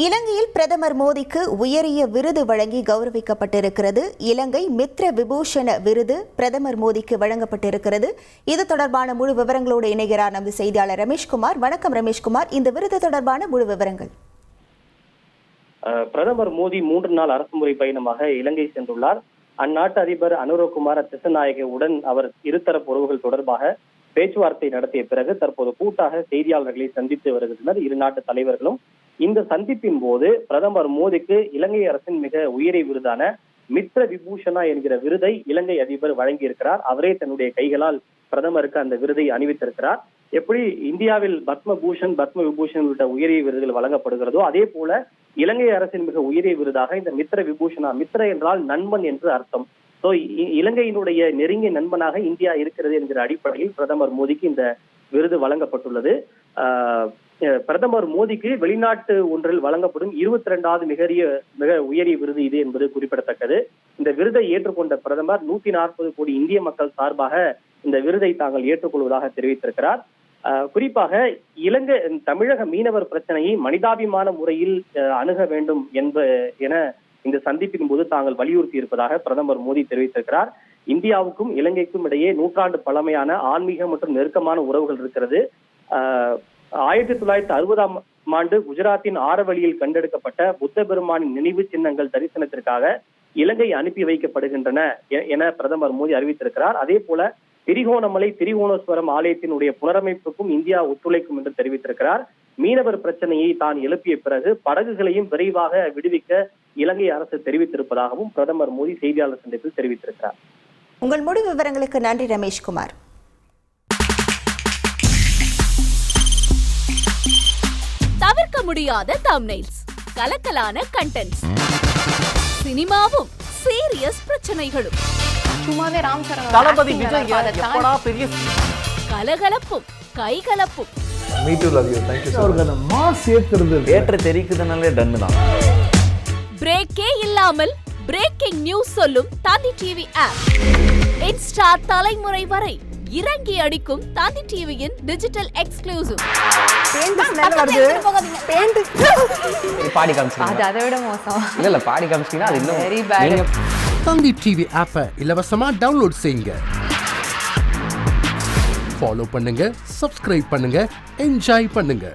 இலங்கையில் பிரதமர் மோடிக்கு உயரிய விருது வழங்கி கௌரவிக்கப்பட்டிருக்கிறது. இலங்கை மித்ர விபூஷண விருது பிரதமர் மோடிக்கு வழங்கப்பட்டிருக்கிறது. இது தொடர்பான முழு விவரங்களோடு இணைகிறார் நமது செய்தியாளர் ரமேஷ்குமார். வணக்கம் ரமேஷ்குமார், இந்த விருது தொடர்பான முழு விவரங்கள். பிரதமர் மோடி 3 நாள் அரசுமுறை பயணமாக இலங்கை சென்றுள்ளார். அந்நாட்டு அதிபர் அனுரகுமார திசநாயகவுடன் அவர் இருதரப்பு உறவுகள் தொடர்பாக பேச்சுவார்த்தை நடத்திய பிறகு தற்போது கூட்டாக செய்தியாளர்களை சந்தித்து வருகின்றனர் இரு நாட்டு தலைவர்களும். இந்த சந்திப்பின் போது பிரதமர் மோடிக்கு இலங்கை அரசின் மிக உயரிய விருதான மித்ர விபூஷணா என்கிற விருதை இலங்கை அதிபர் வழங்கியிருக்கிறார். அவரே தன்னுடைய கைகளால் பிரதமருக்கு அந்த விருதை அணிவித்திருக்கிறார். எப்படி இந்தியாவில் பத்ம பூஷன், பத்ம விபூஷன் உள்ளிட்ட உயரிய விருதுகள் வழங்கப்படுகிறதோ அதே போல இலங்கை அரசின் மிக உயரிய விருதாக இந்த மித்ர விபூஷணா, மித்ர என்றால் நண்பன் என்று அர்த்தம். சோ இலங்கையினுடைய நெருங்கிய நண்பனாக இந்தியா இருக்கிறது என்கிற அடிப்படையில் பிரதமர் மோடிக்கு இந்த விருது வழங்கப்பட்டுள்ளது. பிரதமர் மோடிக்கு வெளிநாட்டு ஒன்றில் வழங்கப்படும் 22வது மிக உயரிய விருது இது என்பது குறிப்பிடத்தக்கது. இந்த விருதை ஏற்றுக்கொண்ட பிரதமர் 140 கோடி இந்திய மக்கள் சார்பாக இந்த விருதை தாங்கள் ஏற்றுக்கொள்வதாக தெரிவித்திருக்கிறார். குறிப்பாக இலங்கை தமிழக மீனவர் பிரச்சனையை மனிதாபிமான முறையில் அணுக வேண்டும் என இந்த சந்திப்பின் போது தாங்கள் வலியுறுத்தி இருப்பதாக பிரதமர் மோடி தெரிவித்திருக்கிறார். இந்தியாவுக்கும் இலங்கைக்கும் இடையே நூற்றாண்டு பழமையான ஆன்மீக மற்றும் நெருக்கமான உறவுகள் இருக்கிறது. 1960ஆம் ஆண்டு குஜராத்தின் ஆரவழியில் கண்டெடுக்கப்பட்ட புத்த பெருமானின் நினைவு சின்னங்கள் தரிசனத்திற்காக இலங்கை அனுப்பி வைக்கப்படுகின்றன என பிரதமர் மோடி அறிவித்திருக்கிறார். அதே போல திரிகோணமலை திரிகோணேஸ்வரம் ஆலயத்தினுடைய புனரமைப்புக்கும் இந்தியா ஒத்துழைக்கும் என்று தெரிவித்திருக்கிறார். மீனவர் பிரச்சனையை தான் எழுப்பிய பிறகு படகுகளையும் விரைவாக விடுவிக்க இலங்கை அரசு தெரிவித்திருப்பதாகவும் பிரதமர் மோடி செய்தியாளர் சந்திப்பில் தெரிவித்திருக்கிறார். உங்கள் முழு விவரங்களுக்கு நன்றி ரமேஷ்குமார். தவிர்க்க முடியாத தம்ப்நெயில்ஸ், கலக்கலான கண்டென்ட்ஸ், சினிமாவும் சீரியஸ் பிரச்சனைகளும், சும்மாவே ராம் சரண் தளபதி விஜய் எப்படா பெரிய கலகலப்பும் கைகலப்பும். Me too love you, thank you sir. அவருக்கு அந்த மாஸ் ஏத்துறது தியேட்டர் தெரிக்குதுனாலே டன் தான். பிரேக்கே இல்லாமல் பிரேக்கிங் நியூஸ் சொல்லும் தந்தி டிவி ஆப். இன்ஸ்டா தலைமுறை வரை இறங்கி அடிக்கும் தந்தி டிவியின் டிஜிட்டல் எக்ஸ்க்ளூசிவ். பாடி காமிச்சிட்டீங்க, அது அதை விட மோசம். இல்ல பாடி காமிச்சிட்டீங்கன்னா அது இன்னும் வெரி பேட். தந்தி டிவி ஆப்பை இலவசமா டவுன்லோட் செய்யுங்க. ஃபாலோ பண்ணுங்க, சப்ஸ்கிரைப் பண்ணுங்க, என்ஜாய் பண்ணுங்க.